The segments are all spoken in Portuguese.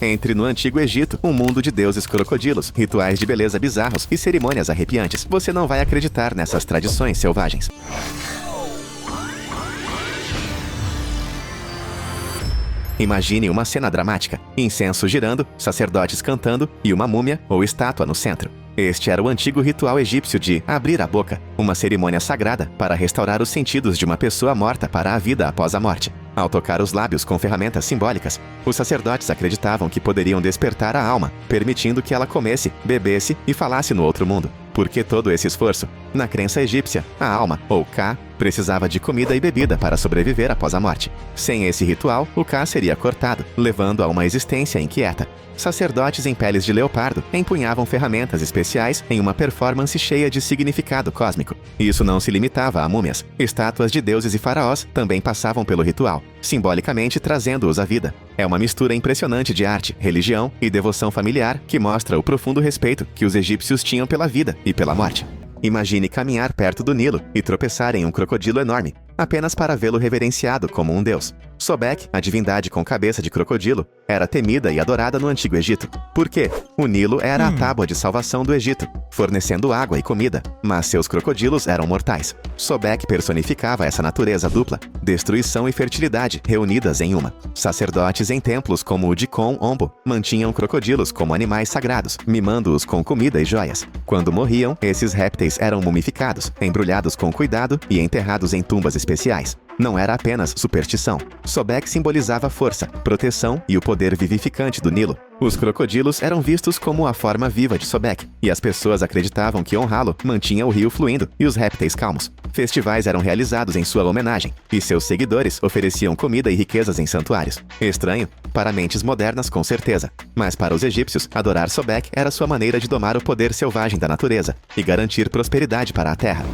Entre no Antigo Egito, um mundo de deuses crocodilos, rituais de beleza bizarros e cerimônias arrepiantes. Você não vai acreditar nessas tradições selvagens. Imagine uma cena dramática, incenso girando, sacerdotes cantando e uma múmia ou estátua no centro. Este era o antigo ritual egípcio de abrir a boca, uma cerimônia sagrada para restaurar os sentidos de uma pessoa morta para a vida após a morte. Ao tocar os lábios com ferramentas simbólicas, os sacerdotes acreditavam que poderiam despertar a alma, permitindo que ela comesse, bebesse e falasse no outro mundo. Por que todo esse esforço? Na crença egípcia, a alma, ou Ka, precisava de comida e bebida para sobreviver após a morte. Sem esse ritual, o Ka seria cortado, levando a uma existência inquieta. Sacerdotes em peles de leopardo empunhavam ferramentas especiais em uma performance cheia de significado cósmico. Isso não se limitava a múmias. Estátuas de deuses e faraós também passavam pelo ritual, simbolicamente trazendo-os à vida. É uma mistura impressionante de arte, religião e devoção familiar que mostra o profundo respeito que os egípcios tinham pela vida e pela morte. Imagine caminhar perto do Nilo e tropeçar em um crocodilo enorme, apenas para vê-lo reverenciado como um deus. Sobek, a divindade com cabeça de crocodilo, era temida e adorada no Antigo Egito. Por quê? O Nilo era a tábua de salvação do Egito, fornecendo água e comida, mas seus crocodilos eram mortais. Sobek personificava essa natureza dupla, destruição e fertilidade reunidas em uma. Sacerdotes em templos como o de Kon Ombo mantinham crocodilos como animais sagrados, mimando-os com comida e joias. Quando morriam, esses répteis eram mumificados, embrulhados com cuidado e enterrados em tumbas especiais. Não era apenas superstição. Sobek simbolizava força, proteção e o poder vivificante do Nilo. Os crocodilos eram vistos como a forma viva de Sobek, e as pessoas acreditavam que honrá-lo mantinha o rio fluindo e os répteis calmos. Festivais eram realizados em sua homenagem, e seus seguidores ofereciam comida e riquezas em santuários. Estranho? Para mentes modernas, com certeza. Mas para os egípcios, adorar Sobek era sua maneira de domar o poder selvagem da natureza e garantir prosperidade para a terra.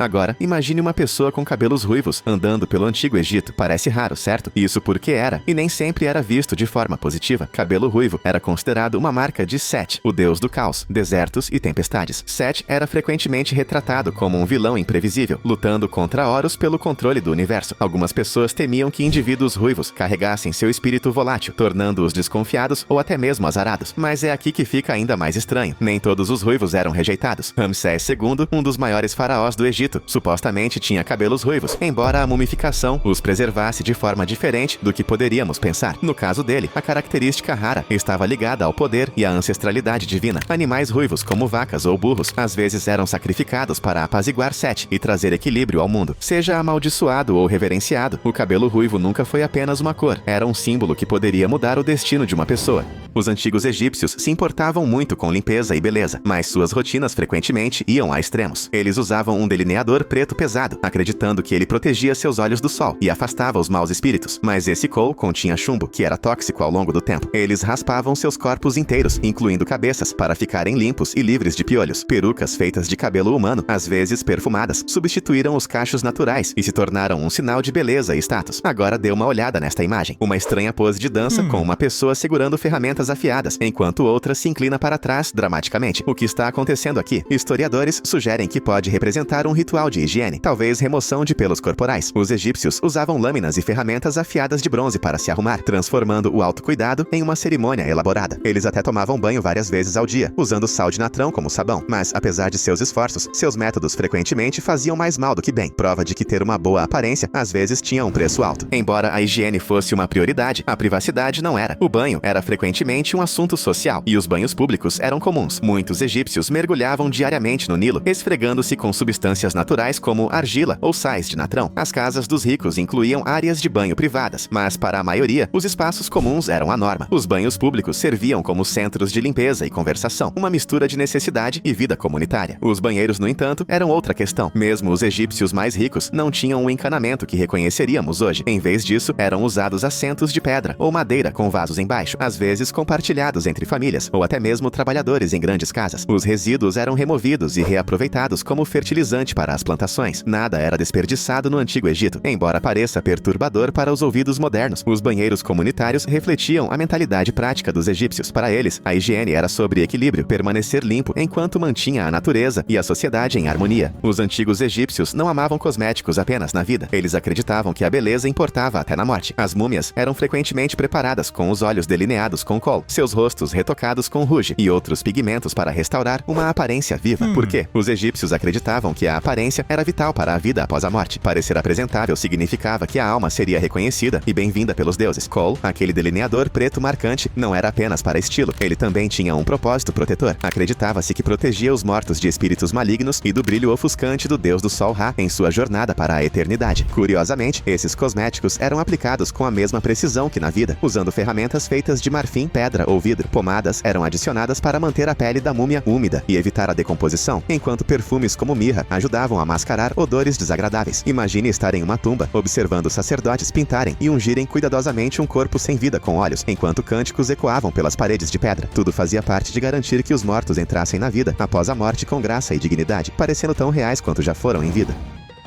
Agora, imagine uma pessoa com cabelos ruivos andando pelo Antigo Egito. Parece raro, certo? Isso porque era, e nem sempre era visto de forma positiva. Cabelo ruivo era considerado uma marca de Set, o deus do caos, desertos e tempestades. Set era frequentemente retratado como um vilão imprevisível, lutando contra Horus pelo controle do universo. Algumas pessoas temiam que indivíduos ruivos carregassem seu espírito volátil, tornando-os desconfiados ou até mesmo azarados. Mas é aqui que fica ainda mais estranho. Nem todos os ruivos eram rejeitados. Ramsés II, um dos maiores faraós do Egito, supostamente tinha cabelos ruivos, embora a mumificação os preservasse de forma diferente do que poderíamos pensar. No caso dele, a característica rara estava ligada ao poder e à ancestralidade divina. Animais ruivos, como vacas ou burros, às vezes eram sacrificados para apaziguar Set e trazer equilíbrio ao mundo. Seja amaldiçoado ou reverenciado, o cabelo ruivo nunca foi apenas uma cor, era um símbolo que poderia mudar o destino de uma pessoa. Os antigos egípcios se importavam muito com limpeza e beleza, mas suas rotinas frequentemente iam a extremos. Eles usavam um delineador preto pesado, acreditando que ele protegia seus olhos do sol e afastava os maus espíritos. Mas esse kohl continha chumbo, que era tóxico ao longo do tempo. Eles raspavam seus corpos inteiros, incluindo cabeças, para ficarem limpos e livres de piolhos. Perucas feitas de cabelo humano, às vezes perfumadas, substituíram os cachos naturais e se tornaram um sinal de beleza e status. Agora dê uma olhada nesta imagem. Uma estranha pose de dança com uma pessoa segurando ferramentas afiadas, enquanto outra se inclina para trás dramaticamente. O que está acontecendo aqui? Historiadores sugerem que pode representar um ritual de higiene, talvez remoção de pelos corporais. Os egípcios usavam lâminas e ferramentas afiadas de bronze para se arrumar, transformando o autocuidado em uma cerimônia elaborada. Eles até tomavam banho várias vezes ao dia, usando sal de natrão como sabão. Mas, apesar de seus esforços, seus métodos frequentemente faziam mais mal do que bem. Prova de que ter uma boa aparência, às vezes, tinha um preço alto. Embora a higiene fosse uma prioridade, a privacidade não era. O banho era frequentemente um assunto social, e os banhos públicos eram comuns. Muitos egípcios mergulhavam diariamente no Nilo, esfregando-se com substâncias naturais como argila ou sais de natrão. As casas dos ricos incluíam áreas de banho privadas, mas para a maioria, os espaços comuns eram a norma. Os banhos públicos serviam como centros de limpeza e conversação, uma mistura de necessidade e vida comunitária. Os banheiros, no entanto, eram outra questão. Mesmo os egípcios mais ricos não tinham o encanamento que reconheceríamos hoje. Em vez disso, eram usados assentos de pedra ou madeira com vasos embaixo, às vezes compartilhados entre famílias ou até mesmo trabalhadores em grandes casas. Os resíduos eram removidos e reaproveitados como fertilizante para as plantações. Nada era desperdiçado no Antigo Egito, embora pareça perturbador para os ouvidos modernos. Os banheiros comunitários refletiam a mentalidade prática dos egípcios. Para eles, a higiene era sobre equilíbrio, permanecer limpo enquanto mantinha a natureza e a sociedade em harmonia. Os antigos egípcios não amavam cosméticos apenas na vida. Eles acreditavam que a beleza importava até na morte. As múmias eram frequentemente preparadas com os olhos delineados com cobre col, seus rostos retocados com ruge e outros pigmentos para restaurar uma aparência viva. Porque os egípcios acreditavam que a aparência era vital para a vida após a morte. Parecer apresentável significava que a alma seria reconhecida e bem-vinda pelos deuses. Col, aquele delineador preto marcante, não era apenas para estilo, ele também tinha um propósito protetor. Acreditava-se que protegia os mortos de espíritos malignos e do brilho ofuscante do deus do sol Ra em sua jornada para a eternidade. Curiosamente, esses cosméticos eram aplicados com a mesma precisão que na vida, usando ferramentas feitas de marfim, pedra ou vidro. Pomadas eram adicionadas para manter a pele da múmia úmida e evitar a decomposição, enquanto perfumes como mirra ajudavam a mascarar odores desagradáveis. Imagine estar em uma tumba, observando sacerdotes pintarem e ungirem cuidadosamente um corpo sem vida com óleos, enquanto cânticos ecoavam pelas paredes de pedra. Tudo fazia parte de garantir que os mortos entrassem na vida após a morte com graça e dignidade, parecendo tão reais quanto já foram em vida.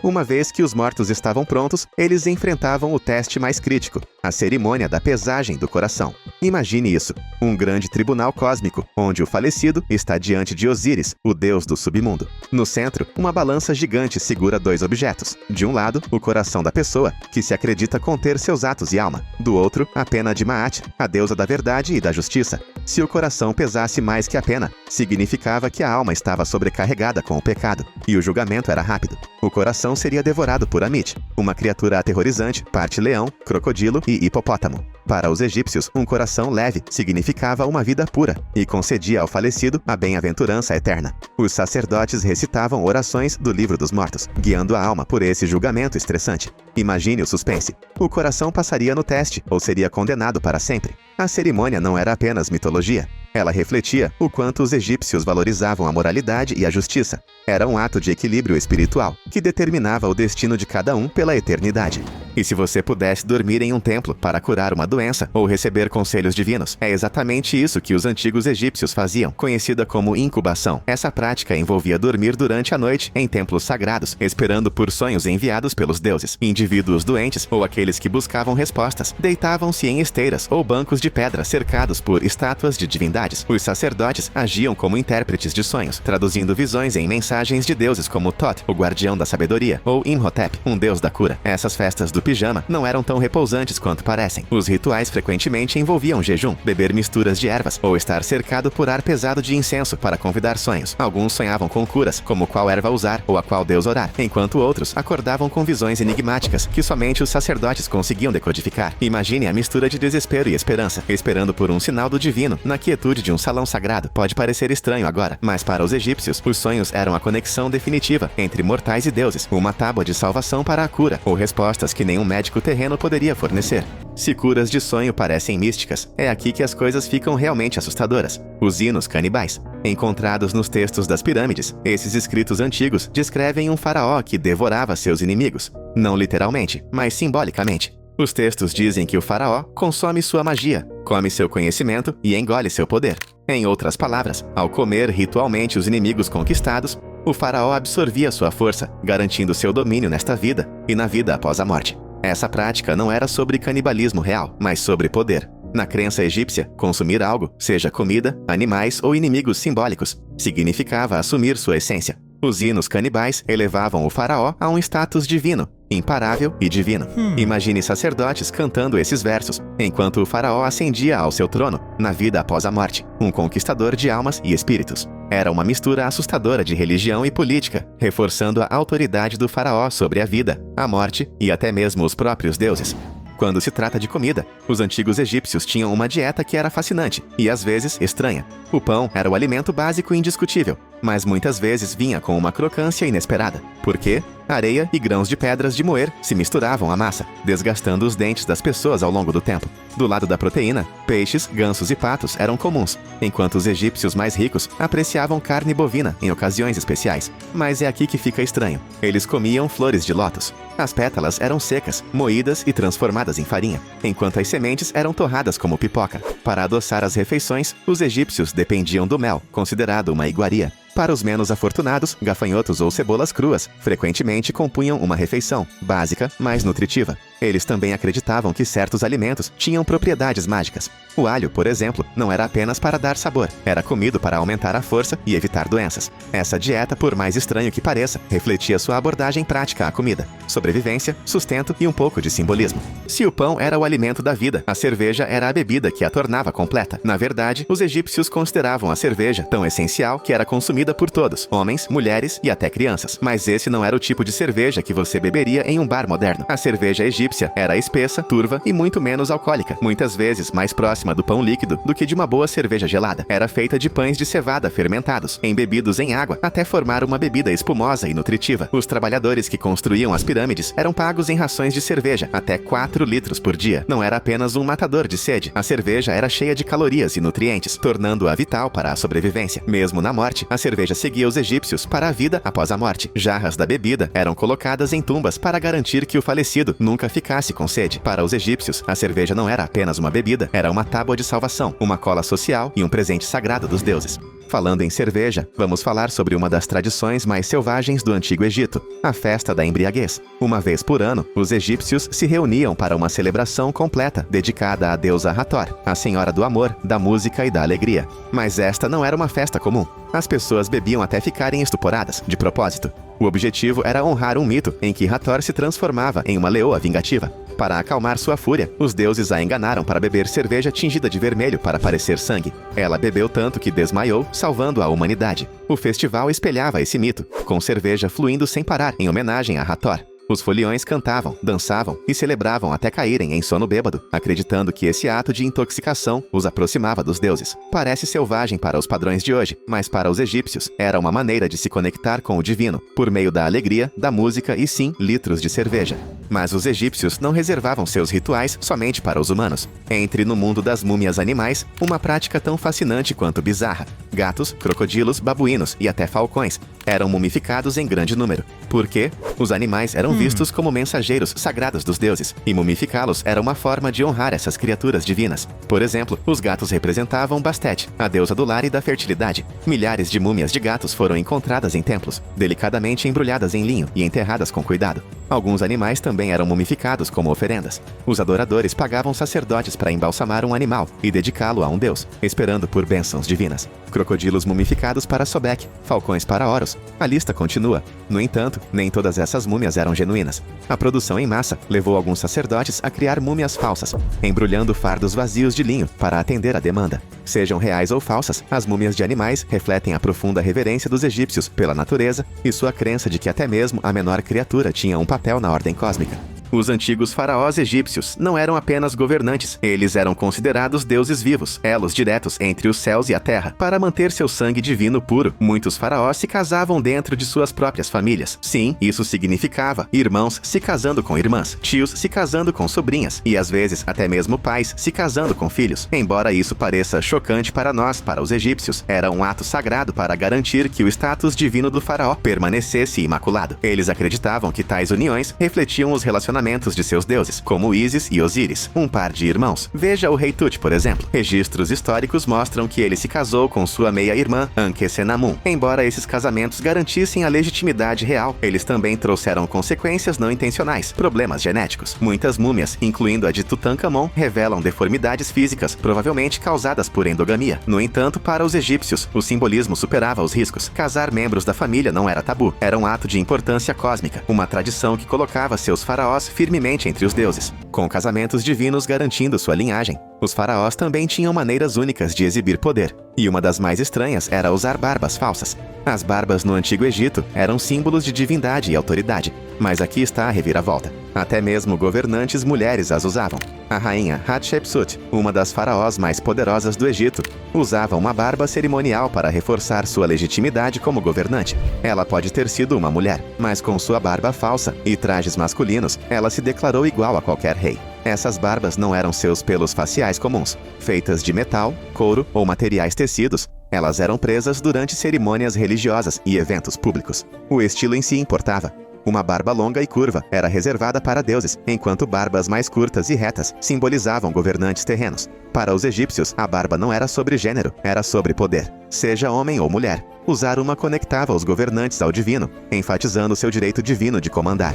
Uma vez que os mortos estavam prontos, eles enfrentavam o teste mais crítico, a cerimônia da pesagem do coração. Imagine isso, um grande tribunal cósmico, onde o falecido está diante de Osíris, o deus do submundo. No centro, uma balança gigante segura dois objetos. De um lado, o coração da pessoa, que se acredita conter seus atos e alma. Do outro, a pena de Maat, a deusa da verdade e da justiça. Se o coração pesasse mais que a pena, significava que a alma estava sobrecarregada com o pecado, e o julgamento era rápido. O coração seria devorado por Amit, uma criatura aterrorizante, parte leão, crocodilo e hipopótamo. Para os egípcios, um coração leve significava uma vida pura e concedia ao falecido a bem-aventurança eterna. Os sacerdotes recitavam orações do livro dos mortos, guiando a alma por esse julgamento estressante. Imagine o suspense. O coração passaria no teste ou seria condenado para sempre. A cerimônia não era apenas mitologia. Ela refletia o quanto os egípcios valorizavam a moralidade e a justiça. Era um ato de equilíbrio espiritual, que determinava o destino de cada um pela eternidade. E se você pudesse dormir em um templo para curar uma doença ou receber conselhos divinos, é exatamente isso que os antigos egípcios faziam, conhecida como incubação. Essa prática envolvia dormir durante a noite em templos sagrados, esperando por sonhos enviados pelos deuses. Indivíduos doentes ou aqueles que buscavam respostas deitavam-se em esteiras ou bancos de pedra cercados por estátuas de divindades. Os sacerdotes agiam como intérpretes de sonhos, traduzindo visões em mensagens de deuses como Thoth, o guardião da sabedoria, ou Imhotep, um deus da cura. Essas festas do pijama não eram tão repousantes quanto parecem. Os rituais frequentemente envolviam jejum, beber misturas de ervas ou estar cercado por ar pesado de incenso para convidar sonhos. Alguns sonhavam com curas, como qual erva usar ou a qual deus orar, enquanto outros acordavam com visões enigmáticas que somente os sacerdotes conseguiam decodificar. Imagine a mistura de desespero e esperança, esperando por um sinal do divino na quietude de um salão sagrado. Pode parecer estranho agora, mas para os egípcios, os sonhos eram a conexão definitiva entre mortais e deuses, uma tábua de salvação para a cura, ou respostas que nenhum médico terreno poderia fornecer. Se curas de sonho parecem místicas, é aqui que as coisas ficam realmente assustadoras. Os hinos canibais. Encontrados nos textos das pirâmides, esses escritos antigos descrevem um faraó que devorava seus inimigos. Não literalmente, mas simbolicamente. Os textos dizem que o faraó consome sua magia, come seu conhecimento e engole seu poder. Em outras palavras, ao comer ritualmente os inimigos conquistados, o faraó absorvia sua força, garantindo seu domínio nesta vida e na vida após a morte. Essa prática não era sobre canibalismo real, mas sobre poder. Na crença egípcia, consumir algo, seja comida, animais ou inimigos simbólicos, significava assumir sua essência. Os hinos canibais elevavam o faraó a um status divino, imparável e divino. Imagine sacerdotes cantando esses versos, enquanto o faraó ascendia ao seu trono, na vida após a morte, um conquistador de almas e espíritos. Era uma mistura assustadora de religião e política, reforçando a autoridade do faraó sobre a vida, a morte e até mesmo os próprios deuses. Quando se trata de comida, os antigos egípcios tinham uma dieta que era fascinante e às vezes estranha. O pão era o alimento básico e indiscutível, mas muitas vezes vinha com uma crocância inesperada. Por quê? Areia e grãos de pedras de moer se misturavam à massa, desgastando os dentes das pessoas ao longo do tempo. Do lado da proteína, peixes, gansos e patos eram comuns, enquanto os egípcios mais ricos apreciavam carne bovina em ocasiões especiais. Mas é aqui que fica estranho. Eles comiam flores de lótus. As pétalas eram secas, moídas e transformadas em farinha, enquanto as sementes eram torradas como pipoca. Para adoçar as refeições, os egípcios dependiam do mel, considerado uma iguaria. Para os menos afortunados, gafanhotos ou cebolas cruas frequentemente compunham uma refeição básica, mas nutritiva. Eles também acreditavam que certos alimentos tinham propriedades mágicas. O alho, por exemplo, não era apenas para dar sabor, era comido para aumentar a força e evitar doenças. Essa dieta, por mais estranho que pareça, refletia sua abordagem prática à comida: sobrevivência, sustento e um pouco de simbolismo. Se o pão era o alimento da vida, a cerveja era a bebida que a tornava completa. Na verdade, os egípcios consideravam a cerveja tão essencial que era consumida por todos, homens, mulheres e até crianças. Mas esse não era o tipo de cerveja que você beberia em um bar moderno. A cerveja egípcia era espessa, turva e muito menos alcoólica, muitas vezes mais próxima do pão líquido do que de uma boa cerveja gelada. Era feita de pães de cevada fermentados, embebidos em água, até formar uma bebida espumosa e nutritiva. Os trabalhadores que construíam as pirâmides eram pagos em rações de cerveja, até 4 litros por dia. Não era apenas um matador de sede, a cerveja era cheia de calorias e nutrientes, tornando-a vital para a sobrevivência. Mesmo na morte, a cerveja seguia os egípcios para a vida após a morte. Jarras da bebida eram colocadas em tumbas para garantir que o falecido nunca ficasse com sede. Para os egípcios, a cerveja não era apenas uma bebida, era uma tábua de salvação, uma cola social e um presente sagrado dos deuses. Falando em cerveja, vamos falar sobre uma das tradições mais selvagens do Antigo Egito, a festa da embriaguez. Uma vez por ano, os egípcios se reuniam para uma celebração completa dedicada à deusa Hathor, a senhora do amor, da música e da alegria. Mas esta não era uma festa comum. As pessoas bebiam até ficarem estuporadas, de propósito. O objetivo era honrar um mito em que Hathor se transformava em uma leoa vingativa. Para acalmar sua fúria, os deuses a enganaram para beber cerveja tingida de vermelho para parecer sangue. Ela bebeu tanto que desmaiou, salvando a humanidade. O festival espelhava esse mito, com cerveja fluindo sem parar em homenagem a Hathor. Os foliões cantavam, dançavam e celebravam até caírem em sono bêbado, acreditando que esse ato de intoxicação os aproximava dos deuses. Parece selvagem para os padrões de hoje, mas para os egípcios era uma maneira de se conectar com o divino, por meio da alegria, da música e sim, litros de cerveja. Mas os egípcios não reservavam seus rituais somente para os humanos. Entre no mundo das múmias animais, uma prática tão fascinante quanto bizarra. Gatos, crocodilos, babuínos e até falcões eram mumificados em grande número. Por quê? Os animais eram vistos como mensageiros sagrados dos deuses, e mumificá-los era uma forma de honrar essas criaturas divinas. Por exemplo, os gatos representavam Bastet, a deusa do lar e da fertilidade. Milhares de múmias de gatos foram encontradas em templos, delicadamente embrulhadas em linho e enterradas com cuidado. Alguns animais também eram mumificados como oferendas. Os adoradores pagavam sacerdotes para embalsamar um animal e dedicá-lo a um deus, esperando por bênçãos divinas. Crocodilos mumificados para Sobek, falcões para Horus. A lista continua. No entanto, nem todas essas múmias eram genuínas. A produção em massa levou alguns sacerdotes a criar múmias falsas, embrulhando fardos vazios de linho para atender à demanda. Sejam reais ou falsas, as múmias de animais refletem a profunda reverência dos egípcios pela natureza e sua crença de que até mesmo a menor criatura tinha um papel na ordem cósmica. Os antigos faraós egípcios não eram apenas governantes, eles eram considerados deuses vivos, elos diretos entre os céus e a terra. Para manter seu sangue divino puro, muitos faraós se casavam dentro de suas próprias famílias. Sim, isso significava irmãos se casando com irmãs, tios se casando com sobrinhas, e às vezes até mesmo pais se casando com filhos. Embora isso pareça chocante para nós, para os egípcios, era um ato sagrado para garantir que o status divino do faraó permanecesse imaculado. Eles acreditavam que tais uniões refletiam os relacionamentos de seus deuses, como Ísis e Osíris, um par de irmãos. Veja o rei Tut, por exemplo. Registros históricos mostram que ele se casou com sua meia-irmã, Ankhesenamun. Embora esses casamentos garantissem a legitimidade real, eles também trouxeram consequências não intencionais, problemas genéticos. Muitas múmias, incluindo a de Tutankhamon, revelam deformidades físicas, provavelmente causadas por endogamia. No entanto, para os egípcios, o simbolismo superava os riscos. Casar membros da família não era tabu, era um ato de importância cósmica, uma tradição que colocava seus faraós firmemente entre os deuses, com casamentos divinos garantindo sua linhagem. Os faraós também tinham maneiras únicas de exibir poder, e uma das mais estranhas era usar barbas falsas. As barbas no Antigo Egito eram símbolos de divindade e autoridade, mas aqui está a reviravolta. Até mesmo governantes mulheres as usavam. A rainha Hatshepsut, uma das faraós mais poderosas do Egito, usava uma barba cerimonial para reforçar sua legitimidade como governante. Ela pode ter sido uma mulher, mas com sua barba falsa e trajes masculinos, ela se declarou igual a qualquer rei. Essas barbas não eram seus pelos faciais comuns. Feitas de metal, couro ou materiais tecidos, elas eram presas durante cerimônias religiosas e eventos públicos. O estilo em si importava. Uma barba longa e curva era reservada para deuses, enquanto barbas mais curtas e retas simbolizavam governantes terrenos. Para os egípcios, a barba não era sobre gênero, era sobre poder. Seja homem ou mulher, usar uma conectava os governantes ao divino, enfatizando seu direito divino de comandar.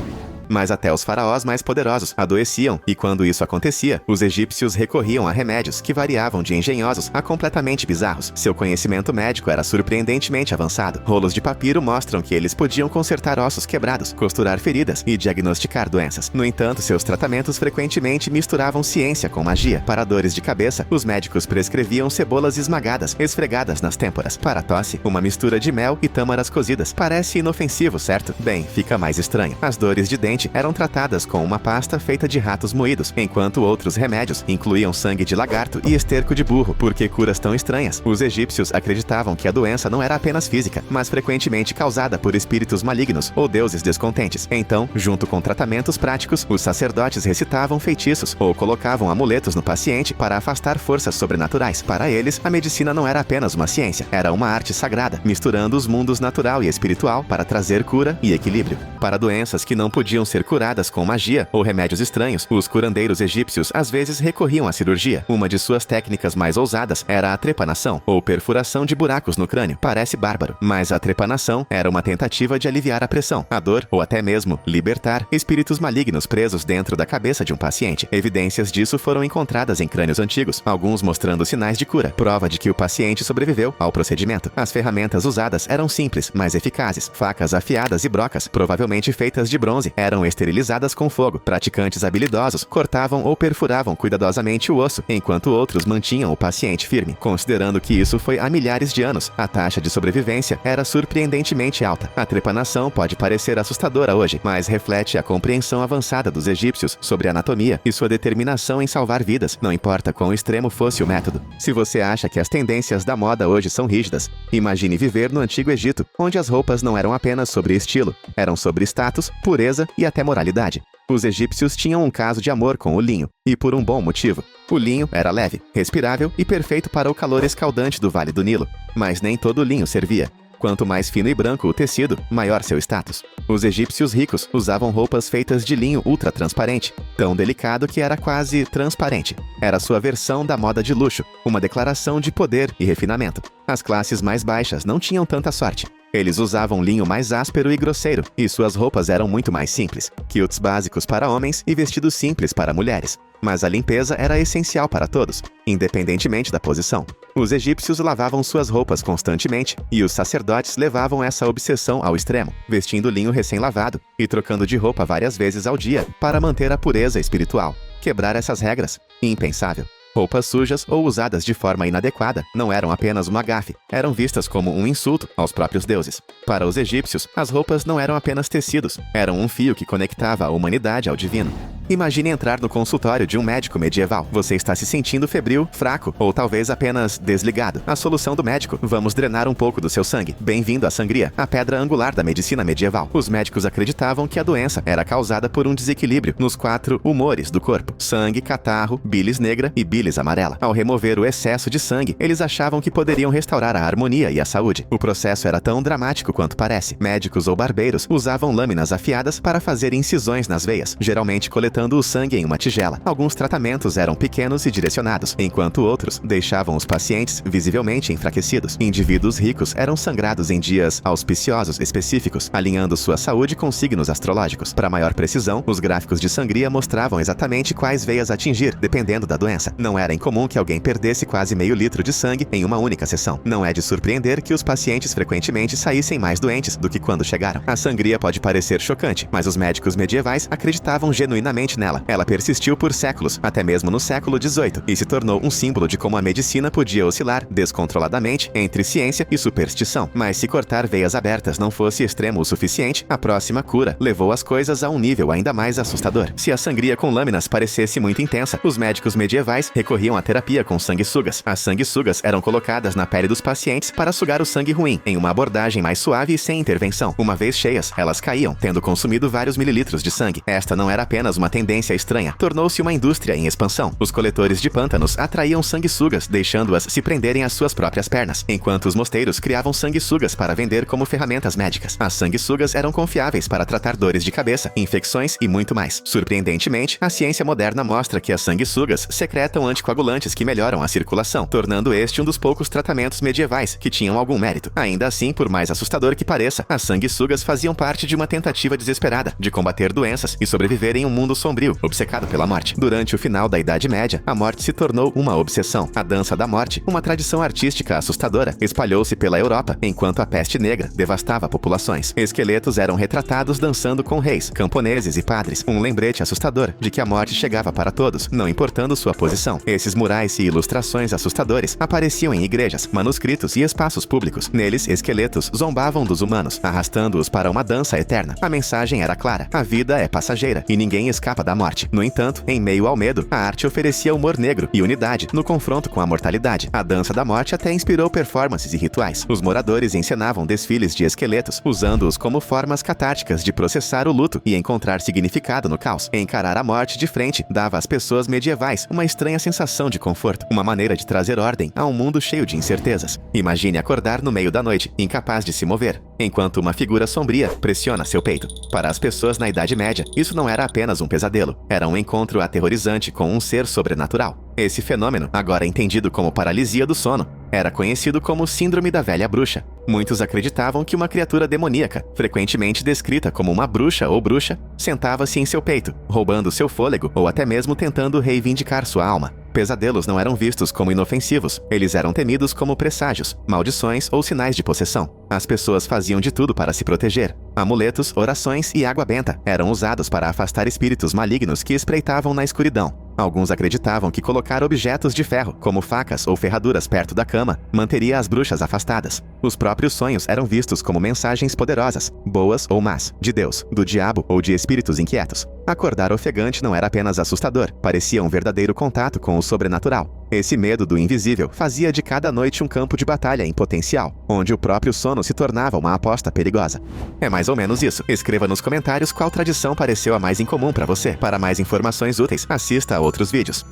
Mas até os faraós mais poderosos adoeciam, e quando isso acontecia, os egípcios recorriam a remédios que variavam de engenhosos a completamente bizarros. Seu conhecimento médico era surpreendentemente avançado. Rolos de papiro mostram que eles podiam consertar ossos quebrados, costurar feridas e diagnosticar doenças. No entanto, seus tratamentos frequentemente misturavam ciência com magia. Para dores de cabeça, os médicos prescreviam cebolas esmagadas, esfregadas nas têmporas. Para tosse, uma mistura de mel e tâmaras cozidas. Parece inofensivo, certo? Bem, fica mais estranho. As dores de dente eram tratadas com uma pasta feita de ratos moídos, enquanto outros remédios incluíam sangue de lagarto e esterco de burro. Por que curas tão estranhas? Os egípcios acreditavam que a doença não era apenas física, mas frequentemente causada por espíritos malignos ou deuses descontentes. Então, junto com tratamentos práticos, os sacerdotes recitavam feitiços ou colocavam amuletos no paciente para afastar forças sobrenaturais. Para eles, a medicina não era apenas uma ciência, era uma arte sagrada, misturando os mundos natural e espiritual para trazer cura e equilíbrio. Para doenças que não podiam ser curadas com magia ou remédios estranhos, os curandeiros egípcios às vezes recorriam à cirurgia. Uma de suas técnicas mais ousadas era a trepanação, ou perfuração de buracos no crânio. Parece bárbaro, mas a trepanação era uma tentativa de aliviar a pressão, a dor ou até mesmo libertar espíritos malignos presos dentro da cabeça de um paciente. Evidências disso foram encontradas em crânios antigos, alguns mostrando sinais de cura, prova de que o paciente sobreviveu ao procedimento. As ferramentas usadas eram simples, mas eficazes. Facas afiadas e brocas, provavelmente feitas de bronze, eram esterilizadas com fogo. Praticantes habilidosos cortavam ou perfuravam cuidadosamente o osso, enquanto outros mantinham o paciente firme. Considerando que isso foi há milhares de anos, a taxa de sobrevivência era surpreendentemente alta. A trepanação pode parecer assustadora hoje, mas reflete a compreensão avançada dos egípcios sobre a anatomia e sua determinação em salvar vidas, não importa quão extremo fosse o método. Se você acha que as tendências da moda hoje são rígidas, imagine viver no Antigo Egito, onde as roupas não eram apenas sobre estilo, eram sobre status, pureza e até moralidade. Os egípcios tinham um caso de amor com o linho, e por um bom motivo. O linho era leve, respirável e perfeito para o calor escaldante do Vale do Nilo, mas nem todo linho servia. Quanto mais fino e branco o tecido, maior seu status. Os egípcios ricos usavam roupas feitas de linho ultra transparente, tão delicado que era quase transparente. Era sua versão da moda de luxo, uma declaração de poder e refinamento. As classes mais baixas não tinham tanta sorte. Eles usavam linho mais áspero e grosseiro, e suas roupas eram muito mais simples, kilts básicos para homens e vestidos simples para mulheres. Mas a limpeza era essencial para todos, independentemente da posição. Os egípcios lavavam suas roupas constantemente, e os sacerdotes levavam essa obsessão ao extremo, vestindo linho recém-lavado e trocando de roupa várias vezes ao dia para manter a pureza espiritual. Quebrar essas regras? Impensável. Roupas sujas ou usadas de forma inadequada não eram apenas uma gafe, eram vistas como um insulto aos próprios deuses. Para os egípcios, as roupas não eram apenas tecidos, eram um fio que conectava a humanidade ao divino. Imagine entrar no consultório de um médico medieval. Você está se sentindo febril, fraco ou talvez apenas desligado. A solução do médico: vamos drenar um pouco do seu sangue. Bem-vindo à sangria, a pedra angular da medicina medieval. Os médicos acreditavam que a doença era causada por um desequilíbrio nos 4 humores do corpo: sangue, catarro, bilis negra e bilis amarela. Ao remover o excesso de sangue, eles achavam que poderiam restaurar a harmonia e a saúde. O processo era tão dramático quanto parece. Médicos ou barbeiros usavam lâminas afiadas para fazer incisões nas veias, geralmente coletando o sangue em uma tigela. Alguns tratamentos eram pequenos e direcionados, enquanto outros deixavam os pacientes visivelmente enfraquecidos. Indivíduos ricos eram sangrados em dias auspiciosos específicos, alinhando sua saúde com signos astrológicos. Para maior precisão, os gráficos de sangria mostravam exatamente quais veias atingir, dependendo da doença. Não era incomum que alguém perdesse quase meio litro de sangue em uma única sessão. Não é de surpreender que os pacientes frequentemente saíssem mais doentes do que quando chegaram. A sangria pode parecer chocante, mas os médicos medievais acreditavam genuinamente nela. Ela persistiu por séculos, até mesmo no século XVIII, e se tornou um símbolo de como a medicina podia oscilar descontroladamente entre ciência e superstição. Mas se cortar veias abertas não fosse extremo o suficiente, a próxima cura levou as coisas a um nível ainda mais assustador. Se a sangria com lâminas parecesse muito intensa, os médicos medievais recorriam à terapia com sanguessugas. As sanguessugas eram colocadas na pele dos pacientes para sugar o sangue ruim, em uma abordagem mais suave e sem intervenção. Uma vez cheias, elas caíam, tendo consumido vários mililitros de sangue. Esta não era apenas uma uma tendência estranha, tornou-se uma indústria em expansão. Os coletores de pântanos atraíam sanguessugas, deixando-as se prenderem às suas próprias pernas, enquanto os mosteiros criavam sanguessugas para vender como ferramentas médicas. As sanguessugas eram confiáveis para tratar dores de cabeça, infecções e muito mais. Surpreendentemente, a ciência moderna mostra que as sanguessugas secretam anticoagulantes que melhoram a circulação, tornando este um dos poucos tratamentos medievais que tinham algum mérito. Ainda assim, por mais assustador que pareça, as sanguessugas faziam parte de uma tentativa desesperada de combater doenças e sobreviver em um mundo sombrio, obcecado pela morte. Durante o final da Idade Média, a morte se tornou uma obsessão. A dança da morte, uma tradição artística assustadora, espalhou-se pela Europa, enquanto a peste negra devastava populações. Esqueletos eram retratados dançando com reis, camponeses e padres, um lembrete assustador de que a morte chegava para todos, não importando sua posição. Esses murais e ilustrações assustadores apareciam em igrejas, manuscritos e espaços públicos. Neles, esqueletos zombavam dos humanos, arrastando-os para uma dança eterna. A mensagem era clara: a vida é passageira e ninguém escapa da morte. No entanto, em meio ao medo, a arte oferecia humor negro e unidade no confronto com a mortalidade. A dança da morte até inspirou performances e rituais. Os moradores encenavam desfiles de esqueletos, usando-os como formas catárticas de processar o luto e encontrar significado no caos. Encarar a morte de frente dava às pessoas medievais uma estranha sensação de conforto, uma maneira de trazer ordem a um mundo cheio de incertezas. Imagine acordar no meio da noite, incapaz de se mover, enquanto uma figura sombria pressiona seu peito. Para as pessoas na Idade Média, isso não era apenas um pesadelo, era um encontro aterrorizante com um ser sobrenatural. Esse fenômeno, agora entendido como paralisia do sono, era conhecido como Síndrome da Velha Bruxa. Muitos acreditavam que uma criatura demoníaca, frequentemente descrita como uma bruxa ou bruxa, sentava-se em seu peito, roubando seu fôlego ou até mesmo tentando reivindicar sua alma. Pesadelos não eram vistos como inofensivos, eles eram temidos como presságios, maldições ou sinais de possessão. As pessoas faziam de tudo para se proteger. Amuletos, orações e água benta eram usados para afastar espíritos malignos que espreitavam na escuridão. Alguns acreditavam que colocar objetos de ferro, como facas ou ferraduras perto da cama, manteria as bruxas afastadas. Os próprios sonhos eram vistos como mensagens poderosas, boas ou más, de Deus, do diabo ou de espíritos inquietos. Acordar ofegante não era apenas assustador, parecia um verdadeiro contato com o sobrenatural. Esse medo do invisível fazia de cada noite um campo de batalha em potencial, onde o próprio sono se tornava uma aposta perigosa. É mais ou menos isso. Escreva nos comentários qual tradição pareceu a mais incomum para você. Para mais informações úteis, assista a outros vídeos.